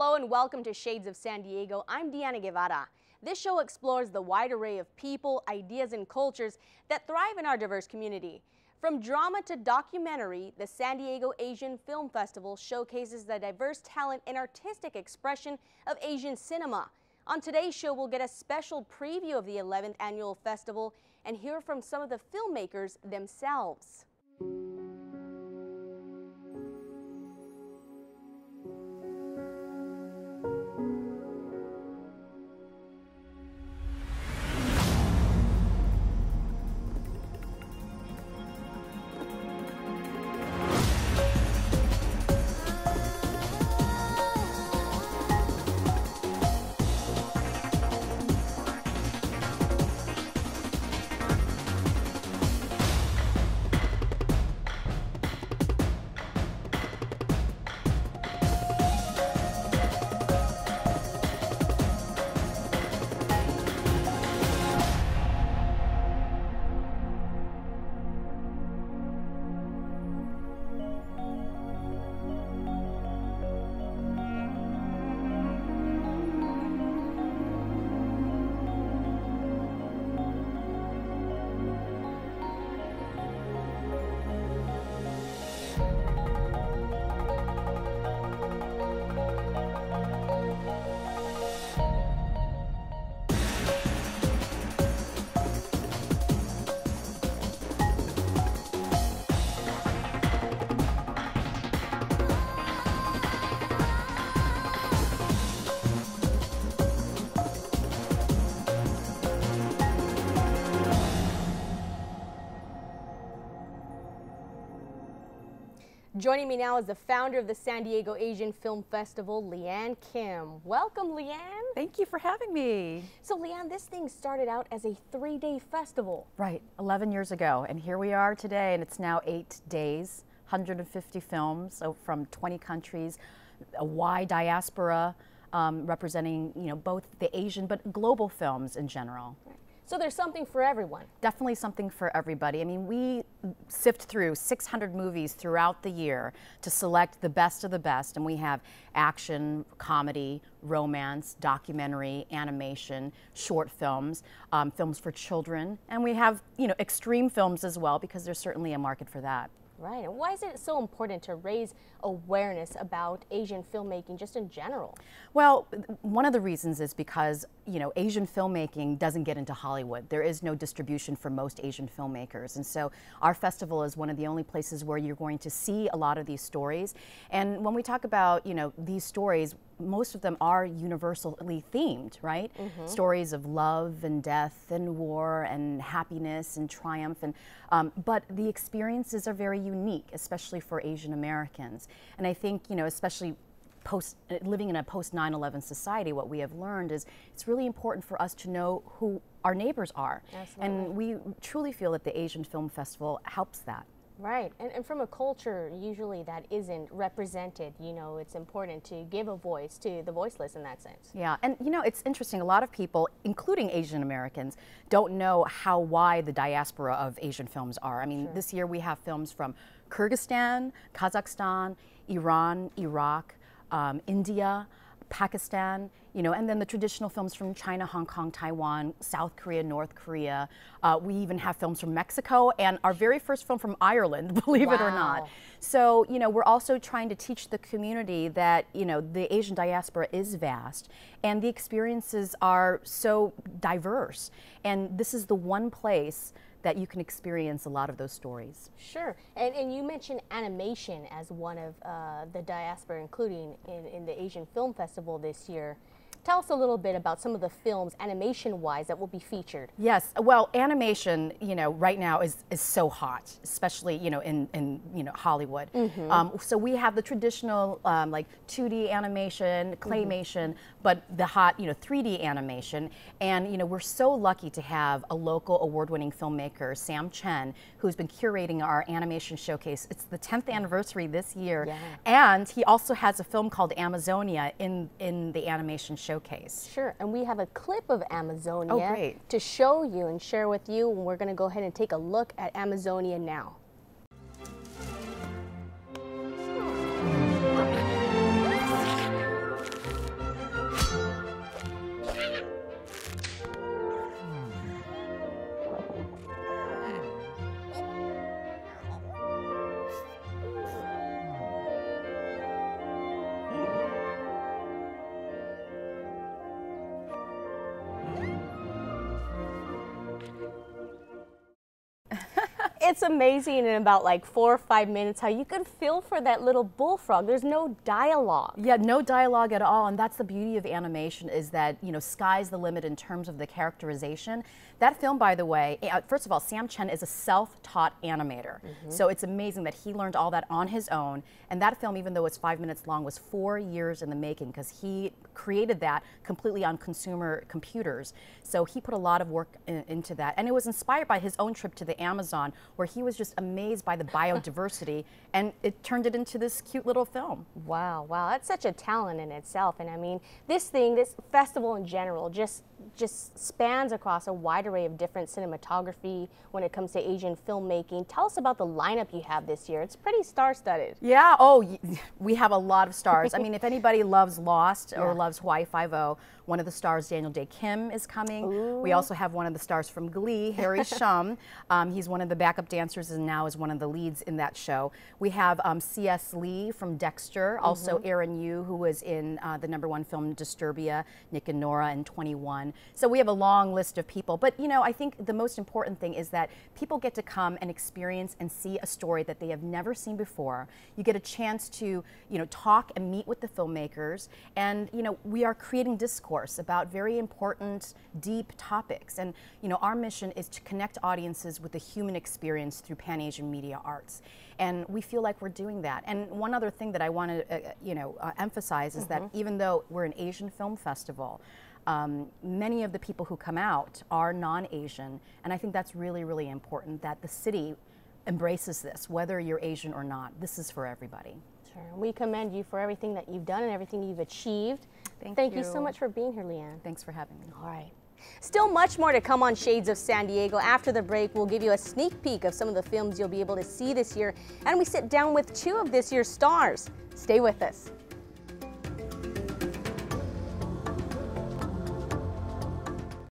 Hello and welcome to Shades of San Diego. I'm Deanna Guevara. This show explores the wide array of people, ideas, and cultures that thrive in our diverse community. From drama to documentary, the San Diego Asian Film Festival showcases the diverse talent and artistic expression of Asian cinema. On today's show, we'll get a special preview of the 11th annual festival and hear from some of the filmmakers themselves. Joining me now is the founder of the San Diego Asian Film Festival, Leanne Kim. Welcome, Leanne. Thank you for having me. So, Leanne, this thing started out as a 3-day festival. Right, 11 years ago, and here we are today, and it's now 8 days, 150 films from 20 countries, a wide diaspora representing, both the Asian but global films in general. Right. So there's something for everyone. Definitely something for everybody. I mean, we sift through 600 movies throughout the year to select the best of the best, and we have action, comedy, romance, documentary, animation, short films, films for children, and we have, extreme films as well, because there's certainly a market for that. Right, and why is it so important to raise awareness about Asian filmmaking just in general? Well, one of the reasons is because, Asian filmmaking doesn't get into Hollywood. There is no distribution for most Asian filmmakers. And so our festival is one of the only places where you're going to see a lot of these stories. And when we talk about, these stories, most of them are universally themed, right? Mm-hmm. Stories of love and death and war and happiness and triumph. And but the experiences are very unique, especially for Asian Americans. And I think, especially living in a post 9/11 society, what we have learned is it's really important for us to know who our neighbors are. Absolutely. And we truly feel that the Asian Film Festival helps that. Right, and from a culture usually that isn't represented, it's important to give a voice to the voiceless in that sense. Yeah, and it's interesting, a lot of people, including Asian Americans, don't know how wide the diaspora of Asian films are. I mean, This year we have films from Kyrgyzstan, Kazakhstan, Iran, Iraq, India, Pakistan, and then the traditional films from China, Hong Kong, Taiwan, South Korea, North Korea. We even have films from Mexico and our very first film from Ireland, believe it or not. So, we're also trying to teach the community that, the Asian diaspora is vast and the experiences are so diverse. And this is the one place that you can experience a lot of those stories. Sure, and you mentioned animation as one of the diaspora, including in the Asian Film Festival this year. Tell us a little bit about some of the films, animation-wise, that will be featured. Yes, well, animation, right now is so hot, especially, in Hollywood. Mm-hmm. So we have the traditional, like 2D animation, claymation, but the hot, 3D animation. And, we're so lucky to have a local award-winning filmmaker, Sam Chen, who's been curating our animation showcase. It's the 10th anniversary this year. Yeah. And he also has a film called Amazonia in the animation showcase. Sure, and we have a clip of Amazonia to show you and share with you, and we're going to go ahead and take a look at Amazonia now. It's amazing in about like 4 or 5 minutes how you can feel for that little bullfrog. There's no dialogue. Yeah, no dialogue at all, and that's the beauty of animation, is that, you know, sky's the limit in terms of the characterization. That film, by the way, first of all, Sam Chen is a self-taught animator, so it's amazing that he learned all that on his own, and that film, even though it's 5 minutes long, was 4 years in the making, because he created that completely on consumer computers. So he put a lot of work into that, and it was inspired by his own trip to the Amazon, where he was just amazed by the biodiversity, and it turned it into this cute little film. Wow, wow, that's such a talent in itself. And I mean, this festival in general, just spans across a wide array of different cinematography when it comes to Asian filmmaking. Tell us about the lineup you have this year. It's pretty star-studded. Yeah, we have a lot of stars. I mean, if anybody loves Lost or loves Hawaii Five-0, one of the stars, Daniel Day Kim, is coming. Ooh. We also have one of the stars from Glee, Harry Shum. He's one of the backup dancers and now is one of the leads in that show. We have C.S. Lee from Dexter, also Aaron Yu, who was in the #1 film Disturbia, Nick and Nora, and 21. So we have a long list of people. But, you know, I think the most important thing is that people get to come and experience and see a story that they have never seen before. You get a chance to, you know, talk and meet with the filmmakers. And, you know, we are creating discourse about very important, deep topics. And, you know, our mission is to connect audiences with the human experience through Pan-Asian media arts. And we feel like we're doing that. And one other thing that I want to, emphasize is that even though we're an Asian film festival, many of the people who come out are non-Asian, and I think that's really, really important that the city embraces this, whether you're Asian or not. This is for everybody. Sure. We commend you for everything that you've done and everything you've achieved. Thank you so much for being here, Leanne. Thanks for having me. All right. Still much more to come on Shades of San Diego. After the break, we'll give you a sneak peek of some of the films you'll be able to see this year, and we sit down with 2 of this year's stars. Stay with us.